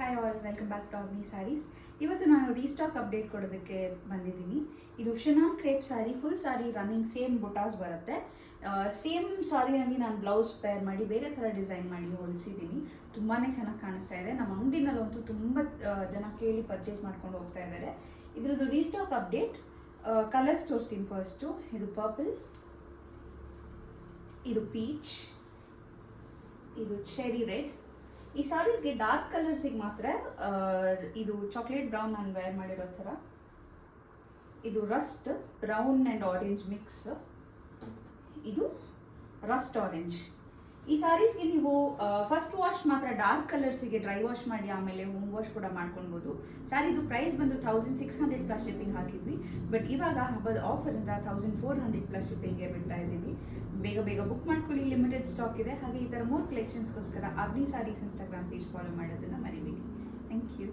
Hi all, welcome back to Avani Sarees. ಇವತ್ತು ನಾನು restock update ಕೊಡೋದಕ್ಕೆ ಬಂದಿದ್ದೀನಿ. ಇದು chinon crepe sari, full sari running same ಬುಟಾಸ್ ಬರುತ್ತೆ. ಸೇಮ್ ಸ್ಯಾರಿನಲ್ಲಿ ನಾನು ಬ್ಲೌಸ್ ಪೇರ್ ಮಾಡಿ ಬೇರೆ ಥರ ಡಿಸೈನ್ ಮಾಡಿ ಹೊಲಿಸಿದ್ದೀನಿ. ತುಂಬಾ ಚೆನ್ನಾಗಿ ಕಾಣಿಸ್ತಾ ಇದೆ. ನಮ್ಮ ಅಂಗಡಿನಲ್ಲಂತೂ ತುಂಬ ಜನ ಕೇಳಿ ಪರ್ಚೇಸ್ ಮಾಡ್ಕೊಂಡು ಹೋಗ್ತಾ ಇದ್ದಾರೆ. ಇದ್ರದ್ದು ರೀಸ್ಟಾಕ್ ಅಪ್ಡೇಟ್ ಕಲರ್ಸ್ ತೋರಿಸ್ತೀನಿ. ಫಸ್ಟು ಇದು ಪರ್ಪಲ್, ಇದು ಪೀಚ್, ಇದು ಚೆರಿ ರೆಡ್. ಈ ಸಾರೀಸ್ಗೆ ಡಾರ್ಕ್ ಕಲರ್ಸಿಗೆ ಮಾತ್ರ ಇದು ಚಾಕ್ಲೇಟ್ ಬ್ರೌನ್ ನಾನು ವೇರ್ ಮಾಡಿರೋ ಥರ, ಇದು Rust brown and orange mix, ಇದು ರಸ್ಟ್ ಆರೆಂಜ್. ಈ ಸಾರೀಸ್ಗೆ ನೀವು ಫಸ್ಟ್ ವಾಶ್ ಮಾತ್ರ ಡಾರ್ಕ್ ಕಲರ್ಸಿಗೆ ಡ್ರೈ ವಾಶ್ ಮಾಡಿ ಆಮೇಲೆ ಹೋಮ್ ವಾಶ್ ಕೂಡ ಮಾಡ್ಕೊಳ್ಬೋದು. ಸ್ಯಾರಿದು ಪ್ರೈಸ್ ಬಂದು 1600 ಪ್ಲಸ್ ಶಿಪ್ಪಿಂಗ್ ಹಾಕಿದ್ವಿ. ಬಟ್ ಇವಾಗ ಹಬ್ಬದ ಆಫರಿಂದ 1400 ಪ್ಲಸ್ ಶಿಪ್ಪಿಂಗ್ಗೆ ಬಿಡ್ತಾ ಇದ್ದೀವಿ. ಬೇಗ ಬೇಗ ಬುಕ್ ಮಾಡ್ಕೊಳ್ಳಿ, ಲಿಮಿಟೆಡ್ ಸ್ಟಾಕ್ ಇದೆ. ಹಾಗೆ ಈ ಥರ ಮೋರ್ ಕಲೆಕ್ಷನ್ಸ್ಗೋಸ್ಕರ Avani sarees Instagram page follow ಮಾಡೋದನ್ನು ಮರಿಬೇಡಿ. Thank you.